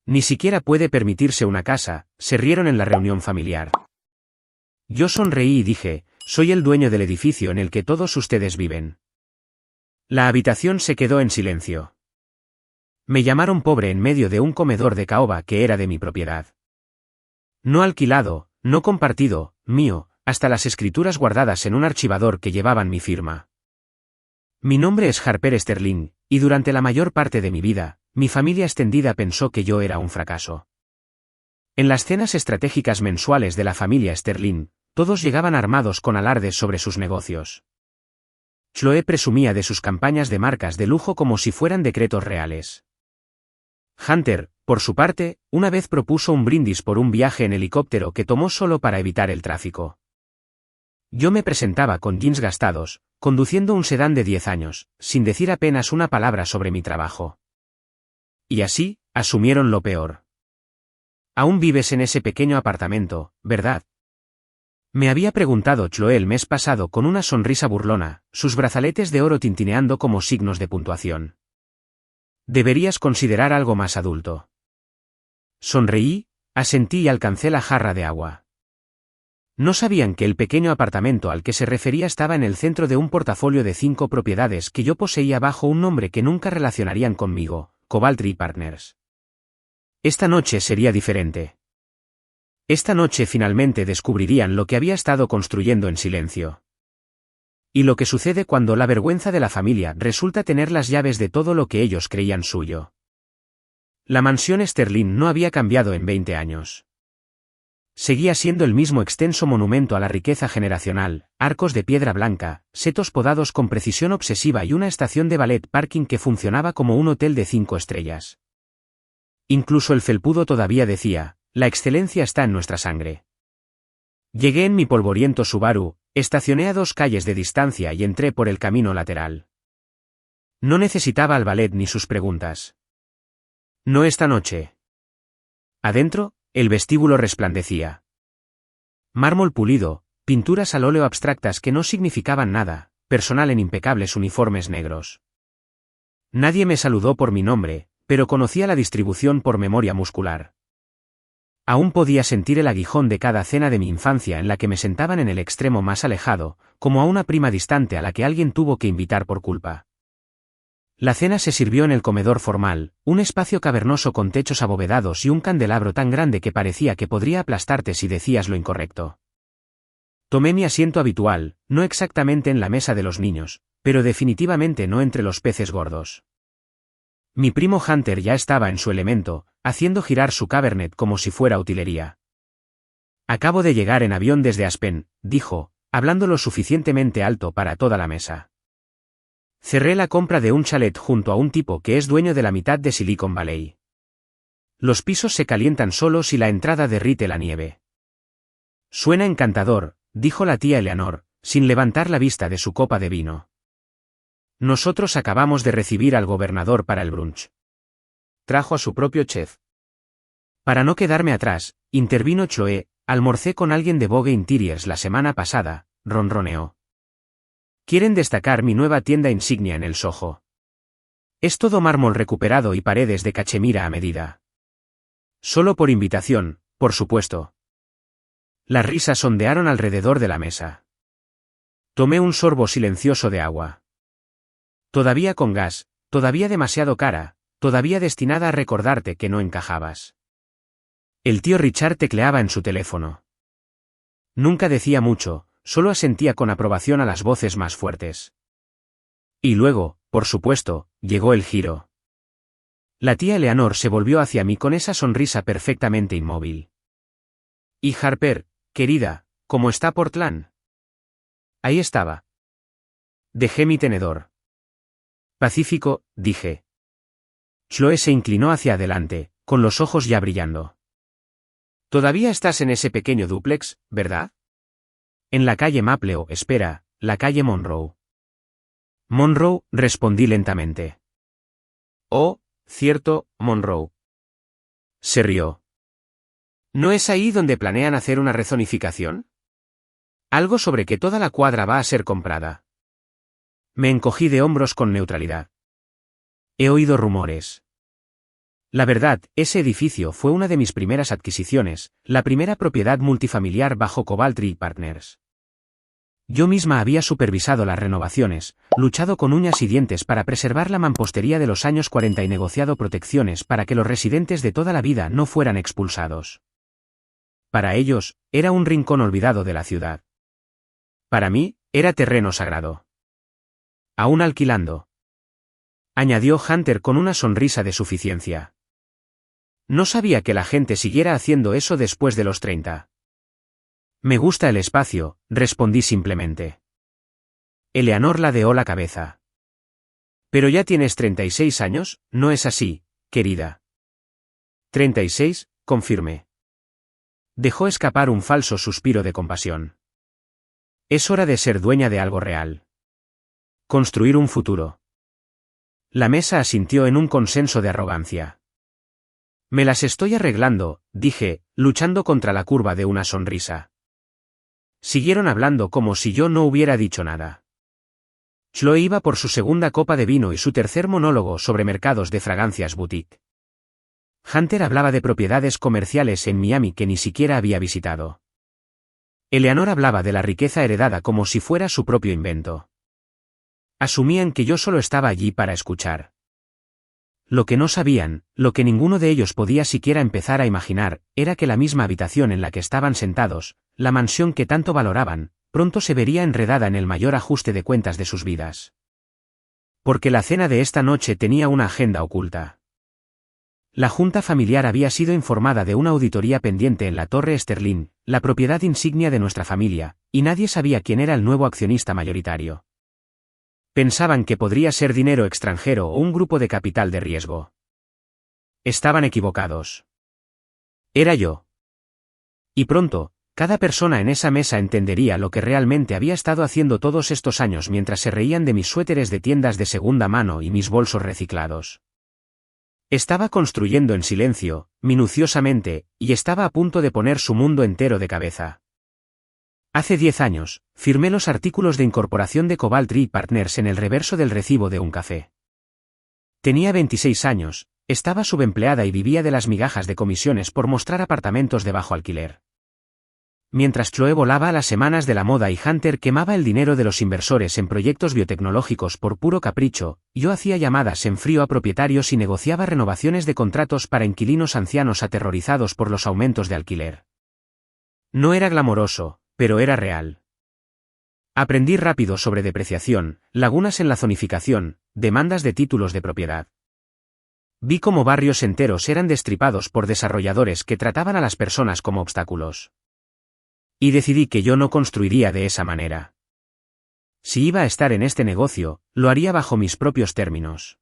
Ni siquiera puede permitirse una casa, se rieron en la reunión familiar. Yo sonreí y dije, soy el dueño del edificio en el que todos ustedes viven. La habitación se quedó en silencio. Me llamaron pobre en medio de un comedor de caoba que era de mi propiedad. No alquilado, no compartido, mío, hasta las escrituras guardadas en un archivador que llevaban mi firma. Mi nombre es Harper Sterling, y durante la mayor parte de mi vida, mi familia extendida pensó que yo era un fracaso. En las cenas estratégicas mensuales de la familia Sterling, todos llegaban armados con alardes sobre sus negocios. Chloe presumía de sus campañas de marcas de lujo como si fueran decretos reales. Hunter, por su parte, una vez propuso un brindis por un viaje en helicóptero que tomó solo para evitar el tráfico. Yo me presentaba con jeans gastados, conduciendo un sedán de 10 años, sin decir apenas una palabra sobre mi trabajo. Y así, asumieron lo peor. Aún vives en ese pequeño apartamento, ¿verdad? Me había preguntado Chloe el mes pasado con una sonrisa burlona, sus brazaletes de oro tintineando como signos de puntuación. Deberías considerar algo más adulto. Sonreí, asentí y alcancé la jarra de agua. No sabían que el pequeño apartamento al que se refería estaba en el centro de un portafolio de 5 propiedades que yo poseía bajo un nombre que nunca relacionarían conmigo, Cobaltree Partners. Esta noche sería diferente. Esta noche finalmente descubrirían lo que había estado construyendo en silencio. Y lo que sucede cuando la vergüenza de la familia resulta tener las llaves de todo lo que ellos creían suyo. La mansión Sterling no había cambiado en 20 años. Seguía siendo el mismo extenso monumento a la riqueza generacional, arcos de piedra blanca, setos podados con precisión obsesiva y una estación de ballet parking que funcionaba como un hotel de 5 estrellas. Incluso el felpudo todavía decía, la excelencia está en nuestra sangre. Llegué en mi polvoriento Subaru, estacioné a 2 calles de distancia y entré por el camino lateral. No necesitaba al ballet ni sus preguntas. No esta noche. Adentro, el vestíbulo resplandecía. Mármol pulido, pinturas al óleo abstractas que no significaban nada, personal en impecables uniformes negros. Nadie me saludó por mi nombre, pero conocía la distribución por memoria muscular. Aún podía sentir el aguijón de cada cena de mi infancia en la que me sentaban en el extremo más alejado, como a una prima distante a la que alguien tuvo que invitar por culpa. La cena se sirvió en el comedor formal, un espacio cavernoso con techos abovedados y un candelabro tan grande que parecía que podría aplastarte si decías lo incorrecto. Tomé mi asiento habitual, no exactamente en la mesa de los niños, pero definitivamente no entre los peces gordos. Mi primo Hunter ya estaba en su elemento, haciendo girar su Cabernet como si fuera utilería. Acabo de llegar en avión desde Aspen, dijo, hablando lo suficientemente alto para toda la mesa. Cerré la compra de un chalet junto a un tipo que es dueño de la mitad de Silicon Valley. Los pisos se calientan solos y la entrada derrite la nieve. Suena encantador, dijo la tía Eleanor, sin levantar la vista de su copa de vino. Nosotros acabamos de recibir al gobernador para el brunch. Trajo a su propio chef. Para no quedarme atrás, intervino Chloe, almorcé con alguien de Vogue Interiors la semana pasada, ronroneó. Quieren destacar mi nueva tienda insignia en el Soho. Es todo mármol recuperado y paredes de cachemira a medida. Solo por invitación, por supuesto. Las risas ondearon alrededor de la mesa. Tomé un sorbo silencioso de agua. Todavía con gas, todavía demasiado cara, todavía destinada a recordarte que no encajabas. El tío Richard tecleaba en su teléfono. Nunca decía mucho, solo asentía con aprobación a las voces más fuertes. Y luego, por supuesto, llegó el giro. La tía Eleanor se volvió hacia mí con esa sonrisa perfectamente inmóvil. Y Harper, querida, ¿cómo está Portland? Ahí estaba. Dejé mi tenedor. Pacífico, dije. Chloe se inclinó hacia adelante, con los ojos ya brillando. Todavía estás en ese pequeño dúplex, ¿verdad? En la calle Maple espera, la calle Monroe. Monroe, respondí lentamente. Oh, cierto, Monroe. Se rió. ¿No es ahí donde planean hacer una rezonificación? Algo sobre que toda la cuadra va a ser comprada. Me encogí de hombros con neutralidad. He oído rumores. La verdad, ese edificio fue una de mis primeras adquisiciones, la primera propiedad multifamiliar bajo Cobalt Tree Partners. Yo misma había supervisado las renovaciones, luchado con uñas y dientes para preservar la mampostería de los años 40 y negociado protecciones para que los residentes de toda la vida no fueran expulsados. Para ellos, era un rincón olvidado de la ciudad. Para mí, era terreno sagrado. Aún alquilando, añadió Hunter con una sonrisa de suficiencia. No sabía que la gente siguiera haciendo eso después de los 30. Me gusta el espacio, respondí simplemente. Eleanor ladeó la cabeza. Pero ya tienes 36 años, ¿no es así, querida? 36, confirmé. Dejó escapar un falso suspiro de compasión. Es hora de ser dueña de algo real. Construir un futuro. La mesa asintió en un consenso de arrogancia. Me las estoy arreglando, dije, luchando contra la curva de una sonrisa. Siguieron hablando como si yo no hubiera dicho nada. Chloe iba por su segunda copa de vino y su tercer monólogo sobre mercados de fragancias boutique. Hunter hablaba de propiedades comerciales en Miami que ni siquiera había visitado. Eleanor hablaba de la riqueza heredada como si fuera su propio invento. Asumían que yo solo estaba allí para escuchar. Lo que no sabían, lo que ninguno de ellos podía siquiera empezar a imaginar, era que la misma habitación en la que estaban sentados, la mansión que tanto valoraban, pronto se vería enredada en el mayor ajuste de cuentas de sus vidas. Porque la cena de esta noche tenía una agenda oculta. La junta familiar había sido informada de una auditoría pendiente en la Torre Sterling, la propiedad insignia de nuestra familia, y nadie sabía quién era el nuevo accionista mayoritario. Pensaban que podría ser dinero extranjero o un grupo de capital de riesgo. Estaban equivocados. Era yo. Y pronto, cada persona en esa mesa entendería lo que realmente había estado haciendo todos estos años mientras se reían de mis suéteres de tiendas de segunda mano y mis bolsos reciclados. Estaba construyendo en silencio, minuciosamente, y estaba a punto de poner su mundo entero de cabeza. Hace 10 años, firmé los artículos de incorporación de Cobalt Tree Partners en el reverso del recibo de un café. Tenía 26 años, estaba subempleada y vivía de las migajas de comisiones por mostrar apartamentos de bajo alquiler. Mientras Chloe volaba a las semanas de la moda y Hunter quemaba el dinero de los inversores en proyectos biotecnológicos por puro capricho, yo hacía llamadas en frío a propietarios y negociaba renovaciones de contratos para inquilinos ancianos aterrorizados por los aumentos de alquiler. No era glamoroso, pero era real. Aprendí rápido sobre depreciación, lagunas en la zonificación, demandas de títulos de propiedad. Vi cómo barrios enteros eran destripados por desarrolladores que trataban a las personas como obstáculos. Y decidí que yo no construiría de esa manera. Si iba a estar en este negocio, lo haría bajo mis propios términos.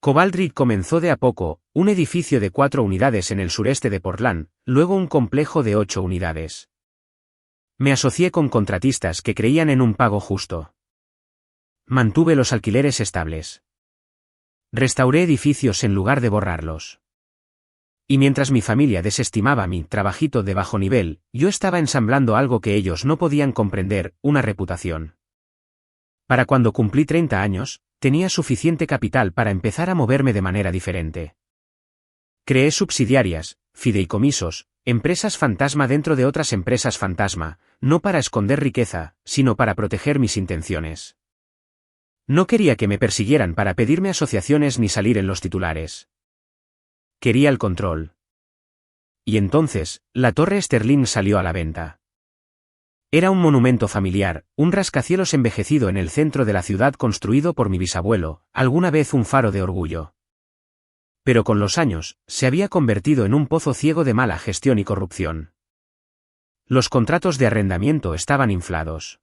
Cobalt Tree comenzó de a poco, un edificio de 4 unidades en el sureste de Portland, luego un complejo de 8 unidades. Me asocié con contratistas que creían en un pago justo. Mantuve los alquileres estables. Restauré edificios en lugar de borrarlos. Y mientras mi familia desestimaba mi trabajito de bajo nivel, yo estaba ensamblando algo que ellos no podían comprender, una reputación. Para cuando cumplí 30 años, tenía suficiente capital para empezar a moverme de manera diferente. Creé subsidiarias, fideicomisos, empresas fantasma dentro de otras empresas fantasma, no para esconder riqueza, sino para proteger mis intenciones. No quería que me persiguieran para pedirme asociaciones ni salir en los titulares. Quería el control. Y entonces, la Torre Sterling salió a la venta. Era un monumento familiar, un rascacielos envejecido en el centro de la ciudad construido por mi bisabuelo, alguna vez un faro de orgullo. Pero con los años, se había convertido en un pozo ciego de mala gestión y corrupción. Los contratos de arrendamiento estaban inflados.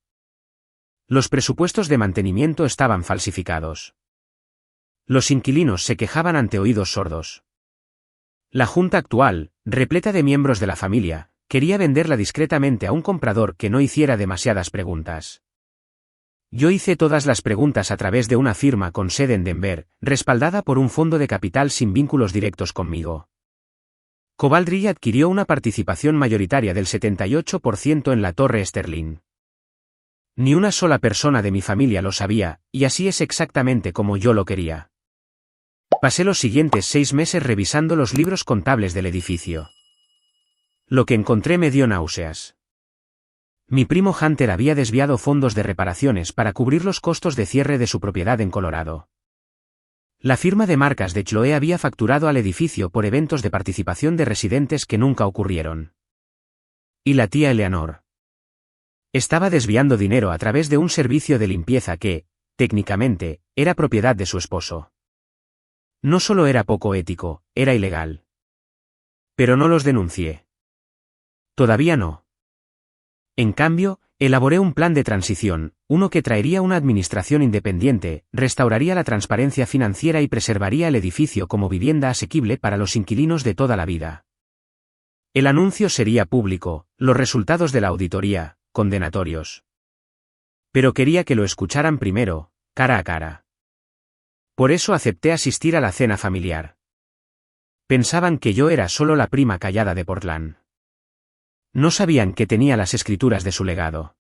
Los presupuestos de mantenimiento estaban falsificados. Los inquilinos se quejaban ante oídos sordos. La junta actual, repleta de miembros de la familia, quería venderla discretamente a un comprador que no hiciera demasiadas preguntas. Yo hice todas las preguntas a través de una firma con sede en Denver, respaldada por un fondo de capital sin vínculos directos conmigo. Cobalt Tree adquirió una participación mayoritaria del 78% en la Torre Sterling. Ni una sola persona de mi familia lo sabía, y así es exactamente como yo lo quería. Pasé los siguientes 6 meses revisando los libros contables del edificio. Lo que encontré me dio náuseas. Mi primo Hunter había desviado fondos de reparaciones para cubrir los costos de cierre de su propiedad en Colorado. La firma de marcas de Chloe había facturado al edificio por eventos de participación de residentes que nunca ocurrieron. Y la tía Eleanor estaba desviando dinero a través de un servicio de limpieza que, técnicamente, era propiedad de su esposo. No solo era poco ético, era ilegal. Pero no los denuncié. Todavía no. En cambio, elaboré un plan de transición, uno que traería una administración independiente, restauraría la transparencia financiera y preservaría el edificio como vivienda asequible para los inquilinos de toda la vida. El anuncio sería público, los resultados de la auditoría, condenatorios. Pero quería que lo escucharan primero, cara a cara. Por eso acepté asistir a la cena familiar. Pensaban que yo era solo la prima callada de Portland. No sabían que tenía las escrituras de su legado.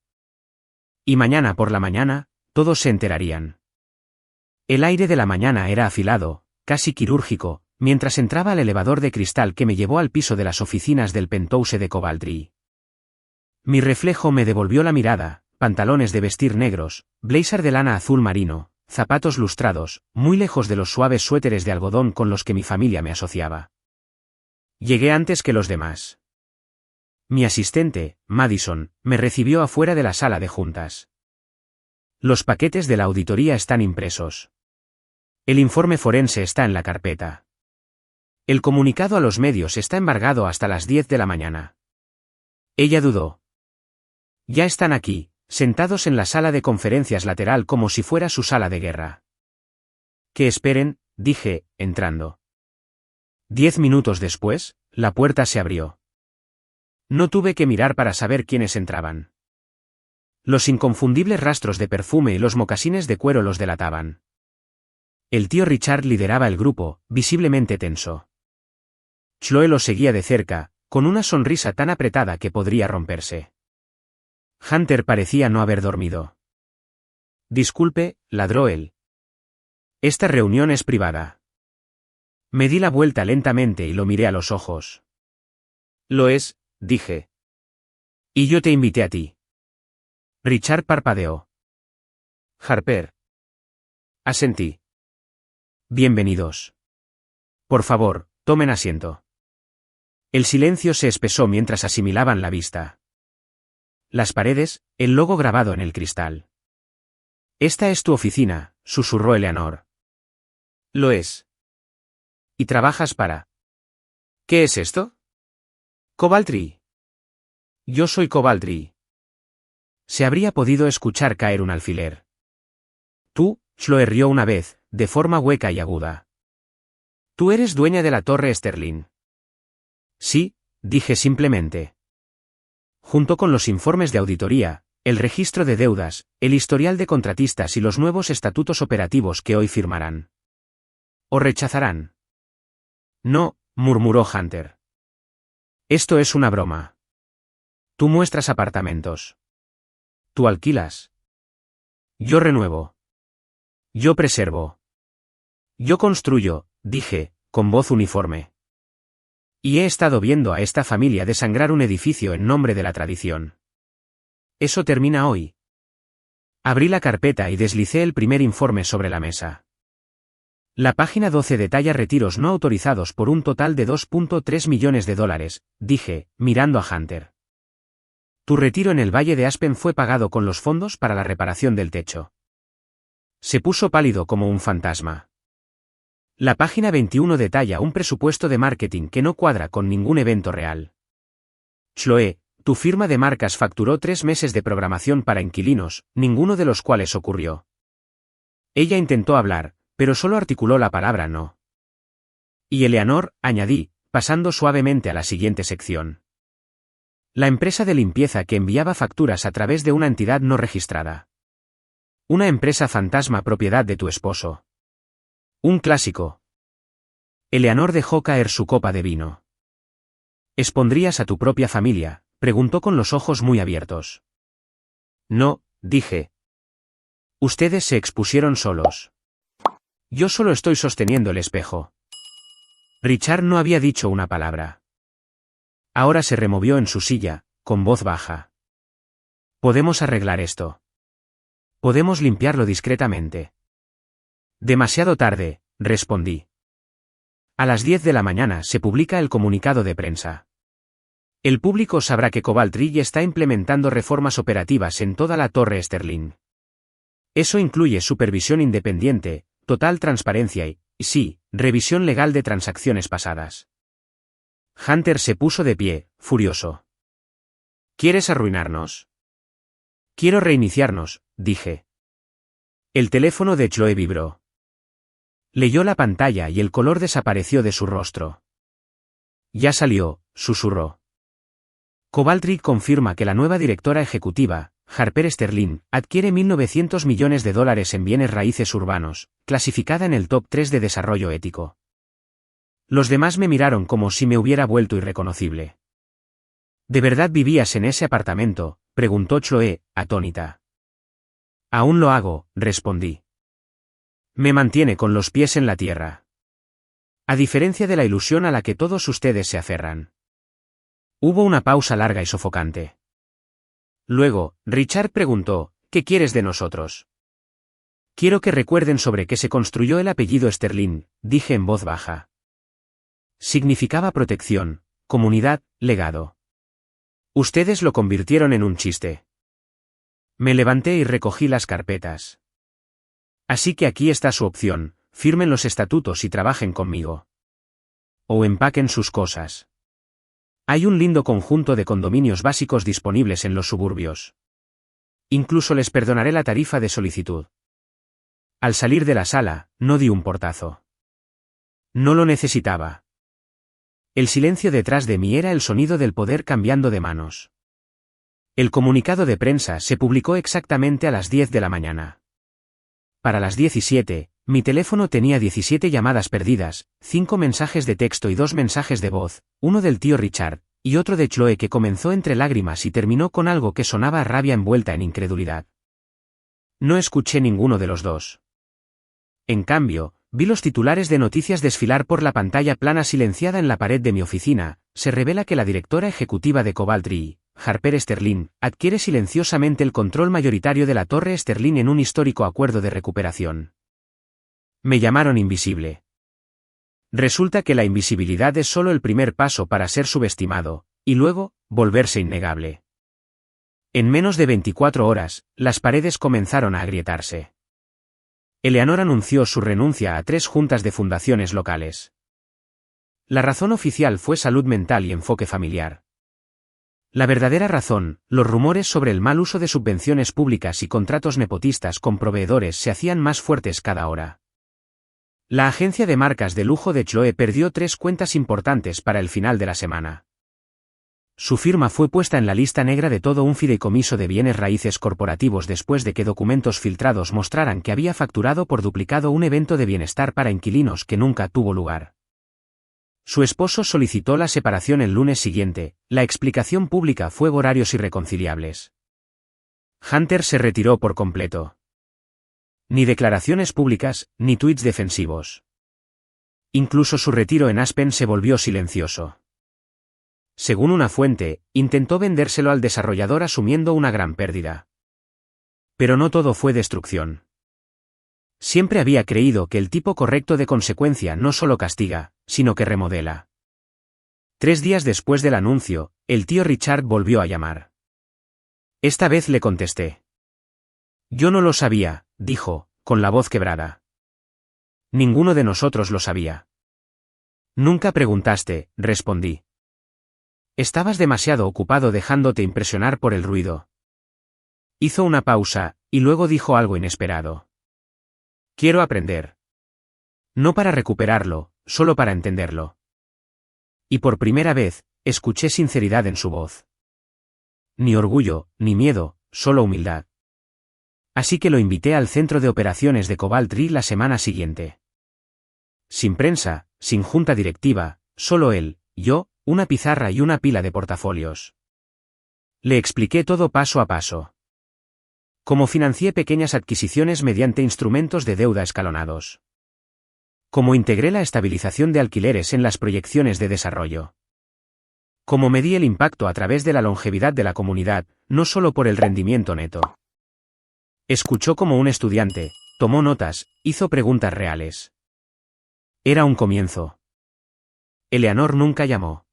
Y mañana por la mañana, todos se enterarían. El aire de la mañana era afilado, casi quirúrgico, mientras entraba al elevador de cristal que me llevó al piso de las oficinas del penthouse de Coventry. Mi reflejo me devolvió la mirada, pantalones de vestir negros, blazer de lana azul marino, zapatos lustrados, muy lejos de los suaves suéteres de algodón con los que mi familia me asociaba. Llegué antes que los demás. Mi asistente, Madison, me recibió afuera de la sala de juntas. Los paquetes de la auditoría están impresos. El informe forense está en la carpeta. El comunicado a los medios está embargado hasta las 10 de la mañana. Ella dudó. Ya están aquí, sentados en la sala de conferencias lateral como si fuera su sala de guerra. Que esperen, dije, entrando. 10 minutos después, la puerta se abrió. No tuve que mirar para saber quiénes entraban. Los inconfundibles rastros de perfume y los mocasines de cuero los delataban. El tío Richard lideraba el grupo, visiblemente tenso. Chloe lo seguía de cerca, con una sonrisa tan apretada que podría romperse. Hunter parecía no haber dormido. Disculpe, ladró él. Esta reunión es privada. Me di la vuelta lentamente y lo miré a los ojos. Lo es, dije. Y yo te invité a ti. Richard parpadeó. Harper. Asentí. Bienvenidos. Por favor, tomen asiento. El silencio se espesó mientras asimilaban la vista. Las paredes, el logo grabado en el cristal. Esta es tu oficina, susurró Eleanor. Lo es. ¿Y trabajas para? ¿Qué es esto? Coventry. Yo soy Coventry. Se habría podido escuchar caer un alfiler. Tú, Chloe rió una vez, de forma hueca y aguda. Tú eres dueña de la Torre Sterling. Sí, dije simplemente. Junto con los informes de auditoría, el registro de deudas, el historial de contratistas y los nuevos estatutos operativos que hoy firmarán. ¿O rechazarán? No, murmuró Hunter. Esto es una broma. Tú muestras apartamentos. Tú alquilas. Yo renuevo. Yo preservo. Yo construyo, dije, con voz uniforme. Y he estado viendo a esta familia desangrar un edificio en nombre de la tradición. Eso termina hoy. Abrí la carpeta y deslicé el primer informe sobre la mesa. La página 12 detalla retiros no autorizados por un total de $2.3 millones, dije, mirando a Hunter. Tu retiro en el Valle de Aspen fue pagado con los fondos para la reparación del techo. Se puso pálido como un fantasma. La página 21 detalla un presupuesto de marketing que no cuadra con ningún evento real. Chloe, tu firma de marcas facturó 3 meses de programación para inquilinos, ninguno de los cuales ocurrió. Ella intentó hablar, pero solo articuló la palabra no. Y Eleanor, añadí, pasando suavemente a la siguiente sección. La empresa de limpieza que enviaba facturas a través de una entidad no registrada. Una empresa fantasma propiedad de tu esposo. Un clásico. Eleanor dejó caer su copa de vino. ¿Expondrías a tu propia familia?, preguntó con los ojos muy abiertos. No, dije. Ustedes se expusieron solos. Yo solo estoy sosteniendo el espejo. Richard no había dicho una palabra. Ahora se removió en su silla, con voz baja. Podemos arreglar esto. Podemos limpiarlo discretamente. Demasiado tarde, respondí. A las 10 de la mañana se publica el comunicado de prensa. El público sabrá que Cobalt Ridge está implementando reformas operativas en toda la Torre Sterling. Eso incluye supervisión independiente, total transparencia y, sí, revisión legal de transacciones pasadas. Hunter se puso de pie, furioso. ¿Quieres arruinarnos? Quiero reiniciarnos, dije. El teléfono de Chloe vibró. Leyó la pantalla y el color desapareció de su rostro. Ya salió, susurró. Cobalt Ridge confirma que la nueva directora ejecutiva, Harper Sterling, adquiere $1.900 millones en bienes raíces urbanos, clasificada en el top 3 de desarrollo ético. Los demás me miraron como si me hubiera vuelto irreconocible. ¿De verdad vivías en ese apartamento?, preguntó Chloe, atónita. Aún lo hago, respondí. Me mantiene con los pies en la tierra. A diferencia de la ilusión a la que todos ustedes se aferran. Hubo una pausa larga y sofocante. Luego, Richard preguntó, ¿qué quieres de nosotros? Quiero que recuerden sobre qué se construyó el apellido Sterling, dije en voz baja. Significaba protección, comunidad, legado. Ustedes lo convirtieron en un chiste. Me levanté y recogí las carpetas. Así que aquí está su opción, firmen los estatutos y trabajen conmigo. O empaquen sus cosas. Hay un lindo conjunto de condominios básicos disponibles en los suburbios. Incluso les perdonaré la tarifa de solicitud. Al salir de la sala, no di un portazo. No lo necesitaba. El silencio detrás de mí era el sonido del poder cambiando de manos. El comunicado de prensa se publicó exactamente a las 10 de la mañana. Para las 17, mi teléfono tenía 17 llamadas perdidas, 5 mensajes de texto y 2 mensajes de voz, uno del tío Richard, y otro de Chloe que comenzó entre lágrimas y terminó con algo que sonaba a rabia envuelta en incredulidad. No escuché ninguno de los dos. En cambio, vi los titulares de noticias desfilar por la pantalla plana silenciada en la pared de mi oficina. Se revela que la directora ejecutiva de Cobalt Ridge, Harper Sterling, adquiere silenciosamente el control mayoritario de la Torre Sterling en un histórico acuerdo de recuperación. Me llamaron invisible. Resulta que la invisibilidad es solo el primer paso para ser subestimado, y luego, volverse innegable. En menos de 24 horas, las paredes comenzaron a agrietarse. Eleanor anunció su renuncia a 3 juntas de fundaciones locales. La razón oficial fue salud mental y enfoque familiar. La verdadera razón, los rumores sobre el mal uso de subvenciones públicas y contratos nepotistas con proveedores se hacían más fuertes cada hora. La agencia de marcas de lujo de Chloe perdió 3 cuentas importantes para el final de la semana. Su firma fue puesta en la lista negra de todo un fideicomiso de bienes raíces corporativos después de que documentos filtrados mostraran que había facturado por duplicado un evento de bienestar para inquilinos que nunca tuvo lugar. Su esposo solicitó la separación el lunes siguiente. La explicación pública fue horarios irreconciliables. Hunter se retiró por completo. Ni declaraciones públicas, ni tuits defensivos. Incluso su retiro en Aspen se volvió silencioso. Según una fuente, intentó vendérselo al desarrollador asumiendo una gran pérdida. Pero no todo fue destrucción. Siempre había creído que el tipo correcto de consecuencia no solo castiga, sino que remodela. 3 días después del anuncio, el tío Richard volvió a llamar. Esta vez le contesté. Yo no lo sabía, dijo, con la voz quebrada. Ninguno de nosotros lo sabía. Nunca preguntaste, respondí. Estabas demasiado ocupado dejándote impresionar por el ruido. Hizo una pausa, y luego dijo algo inesperado. Quiero aprender. No para recuperarlo, solo para entenderlo. Y por primera vez, escuché sinceridad en su voz. Ni orgullo, ni miedo, solo humildad. Así que lo invité al centro de operaciones de Cobalt Ridge la semana siguiente. Sin prensa, sin junta directiva, solo él, yo, una pizarra y una pila de portafolios. Le expliqué todo paso a paso. Cómo financié pequeñas adquisiciones mediante instrumentos de deuda escalonados. Cómo integré la estabilización de alquileres en las proyecciones de desarrollo. Cómo medí el impacto a través de la longevidad de la comunidad, no solo por el rendimiento neto. Escuchó como un estudiante, tomó notas, hizo preguntas reales. Era un comienzo. Eleanor nunca llamó.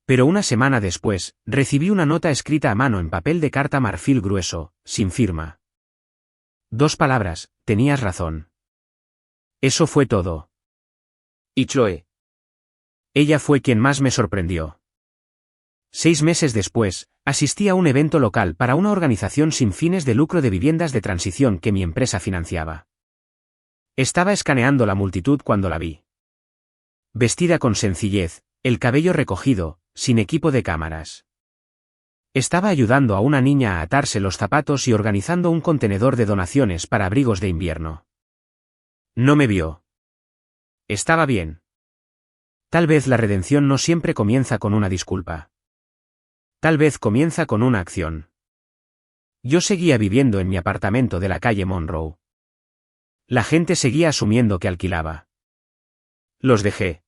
Pero una semana después, recibí una nota escrita a mano en papel de carta marfil grueso, sin firma. 2 palabras, tenías razón. Eso fue todo. Y Chloe. Ella fue quien más me sorprendió. 6 meses después, asistí a un evento local para una organización sin fines de lucro de viviendas de transición que mi empresa financiaba. Estaba escaneando la multitud cuando la vi. Vestida con sencillez, el cabello recogido, sin equipo de cámaras. Estaba ayudando a una niña a atarse los zapatos y organizando un contenedor de donaciones para abrigos de invierno. No me vio. Estaba bien. Tal vez la redención no siempre comienza con una disculpa. Tal vez comienza con una acción. Yo seguía viviendo en mi apartamento de la calle Monroe. La gente seguía asumiendo que alquilaba. Los dejé.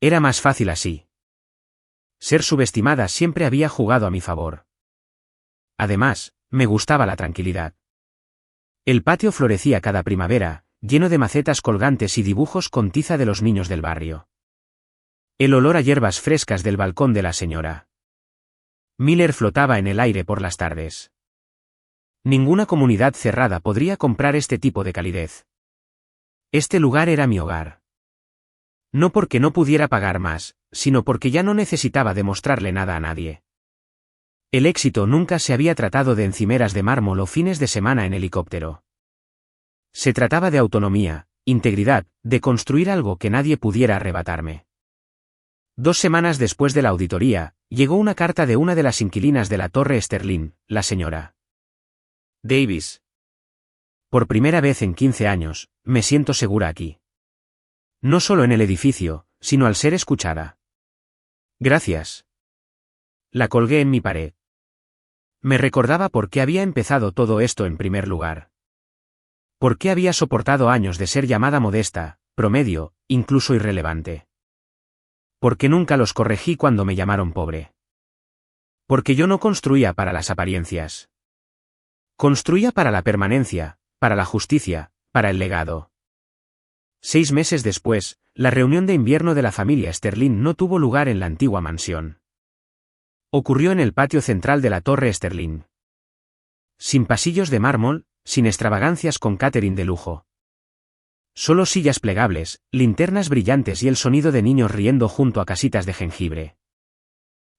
Era más fácil así. Ser subestimada siempre había jugado a mi favor. Además, me gustaba la tranquilidad. El patio florecía cada primavera, lleno de macetas colgantes y dibujos con tiza de los niños del barrio. El olor a hierbas frescas del balcón de la señora Miller flotaba en el aire por las tardes. Ninguna comunidad cerrada podría comprar este tipo de calidez. Este lugar era mi hogar. No porque no pudiera pagar más, sino porque ya no necesitaba demostrarle nada a nadie. El éxito nunca se había tratado de encimeras de mármol o fines de semana en helicóptero. Se trataba de autonomía, integridad, de construir algo que nadie pudiera arrebatarme. 2 semanas después de la auditoría, llegó una carta de una de las inquilinas de la Torre Sterling, la señora Davis. Por primera vez en 15 años, me siento segura aquí. No solo en el edificio, sino al ser escuchada. Gracias. La colgué en mi pared. Me recordaba por qué había empezado todo esto en primer lugar. Por qué había soportado años de ser llamada modesta, promedio, incluso irrelevante. Porque nunca los corregí cuando me llamaron pobre. Porque yo no construía para las apariencias. Construía para la permanencia, para la justicia, para el legado. 6 meses después, la reunión de invierno de la familia Sterling no tuvo lugar en la antigua mansión. Ocurrió en el patio central de la Torre Sterling. Sin pasillos de mármol, sin extravagancias con catering de lujo. Solo sillas plegables, linternas brillantes y el sonido de niños riendo junto a casitas de jengibre.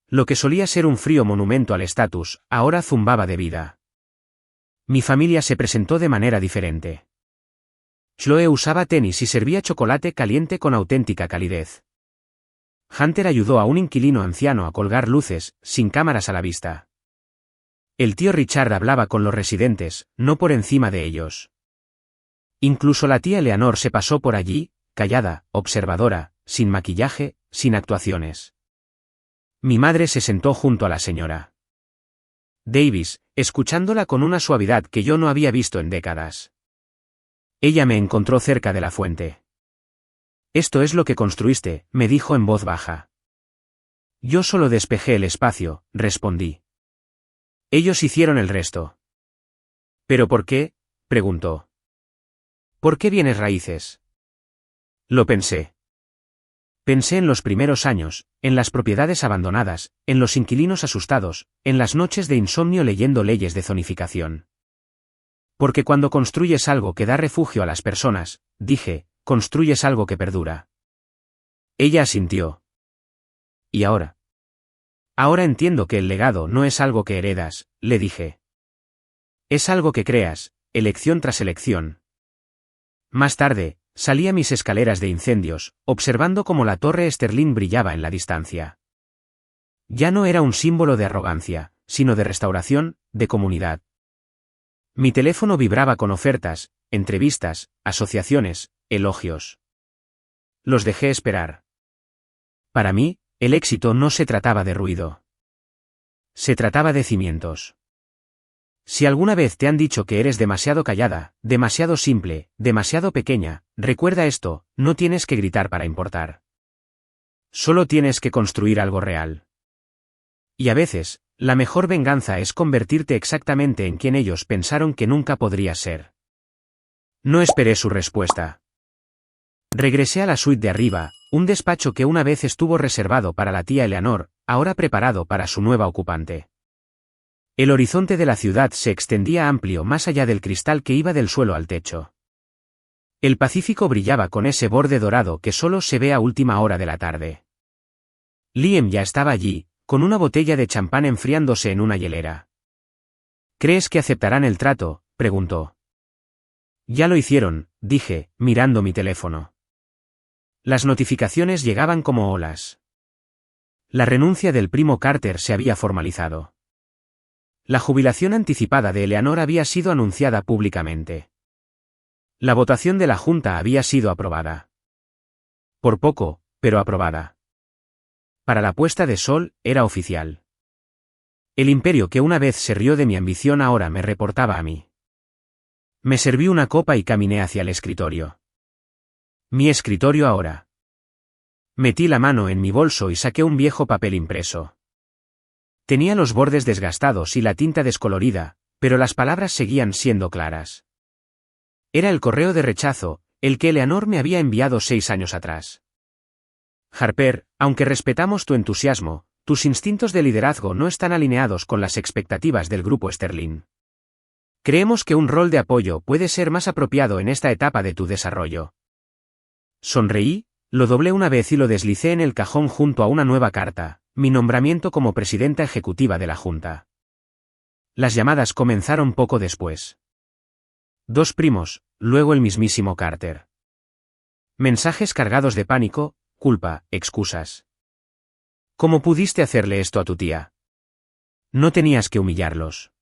Lo que solía ser un frío monumento al estatus, ahora zumbaba de vida. Mi familia se presentó de manera diferente. Chloe usaba tenis y servía chocolate caliente con auténtica calidez. Hunter ayudó a un inquilino anciano a colgar luces, sin cámaras a la vista. El tío Richard hablaba con los residentes, no por encima de ellos. Incluso la tía Eleanor se pasó por allí, callada, observadora, sin maquillaje, sin actuaciones. Mi madre se sentó junto a la señora Davis, escuchándola con una suavidad que yo no había visto en décadas. Ella me encontró cerca de la fuente. Esto es lo que construiste, me dijo en voz baja. Yo solo despejé el espacio, respondí. Ellos hicieron el resto. ¿Pero por qué?, preguntó. ¿Por qué bienes raíces? Lo pensé. Pensé en los primeros años, en las propiedades abandonadas, en los inquilinos asustados, en las noches de insomnio leyendo leyes de zonificación. Porque cuando construyes algo que da refugio a las personas, dije, construyes algo que perdura. Ella asintió. ¿Y ahora? Ahora entiendo que el legado no es algo que heredas, le dije. Es algo que creas, elección tras elección. Más tarde, salí a mis escaleras de incendios, observando cómo la Torre Sterling brillaba en la distancia. Ya no era un símbolo de arrogancia, sino de restauración, de comunidad. Mi teléfono vibraba con ofertas, entrevistas, asociaciones, elogios. Los dejé esperar. Para mí, el éxito no se trataba de ruido. Se trataba de cimientos. Si alguna vez te han dicho que eres demasiado callada, demasiado simple, demasiado pequeña, recuerda esto, no tienes que gritar para importar. Solo tienes que construir algo real. Y a veces, la mejor venganza es convertirte exactamente en quien ellos pensaron que nunca podrías ser. No esperé su respuesta. Regresé a la suite de arriba, un despacho que una vez estuvo reservado para la tía Eleanor, ahora preparado para su nueva ocupante. El horizonte de la ciudad se extendía amplio más allá del cristal que iba del suelo al techo. El Pacífico brillaba con ese borde dorado que solo se ve a última hora de la tarde. Liam ya estaba allí, con una botella de champán enfriándose en una hielera. ¿Crees que aceptarán el trato?, preguntó. Ya lo hicieron, dije, mirando mi teléfono. Las notificaciones llegaban como olas. La renuncia del primo Carter se había formalizado. La jubilación anticipada de Eleanor había sido anunciada públicamente. La votación de la Junta había sido aprobada. Por poco, pero aprobada. Para la puesta de sol, era oficial. El imperio que una vez se rió de mi ambición ahora me reportaba a mí. Me serví una copa y caminé hacia el escritorio. Mi escritorio ahora. Metí la mano en mi bolso y saqué un viejo papel impreso. Tenía los bordes desgastados y la tinta descolorida, pero las palabras seguían siendo claras. Era el correo de rechazo, el que Eleanor me había enviado 6 años atrás. Harper, aunque respetamos tu entusiasmo, tus instintos de liderazgo no están alineados con las expectativas del grupo Sterling. Creemos que un rol de apoyo puede ser más apropiado en esta etapa de tu desarrollo. Sonreí, lo doblé una vez y lo deslicé en el cajón junto a una nueva carta, mi nombramiento como presidenta ejecutiva de la Junta. Las llamadas comenzaron poco después. 2 primos, luego el mismísimo Carter. Mensajes cargados de pánico, culpa, excusas. ¿Cómo pudiste hacerle esto a tu tía? No tenías que humillarlos.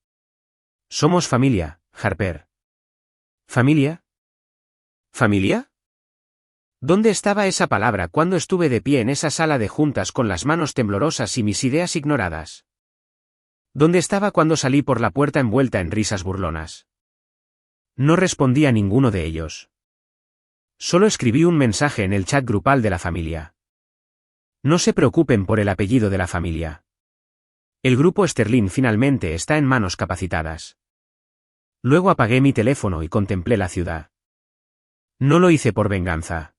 Somos familia, Harper. ¿Familia? ¿Familia? ¿Dónde estaba esa palabra cuando estuve de pie en esa sala de juntas con las manos temblorosas y mis ideas ignoradas? ¿Dónde estaba cuando salí por la puerta envuelta en risas burlonas? No respondí a ninguno de ellos. Solo escribí un mensaje en el chat grupal de la familia. No se preocupen por el apellido de la familia. El grupo Sterling finalmente está en manos capacitadas. Luego apagué mi teléfono y contemplé la ciudad. No lo hice por venganza.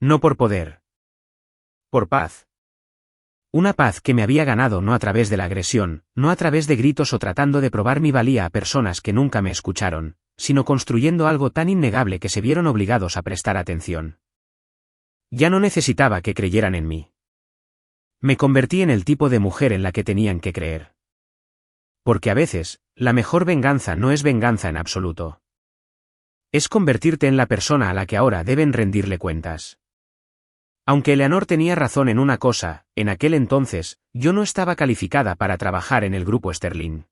No por poder. Por paz. Una paz que me había ganado no a través de la agresión, no a través de gritos o tratando de probar mi valía a personas que nunca me escucharon, sino construyendo algo tan innegable que se vieron obligados a prestar atención. Ya no necesitaba que creyeran en mí. Me convertí en el tipo de mujer en la que tenían que creer. Porque a veces, la mejor venganza no es venganza en absoluto. Es convertirte en la persona a la que ahora deben rendirle cuentas. Aunque Eleanor tenía razón en una cosa, en aquel entonces, yo no estaba calificada para trabajar en el grupo Sterling.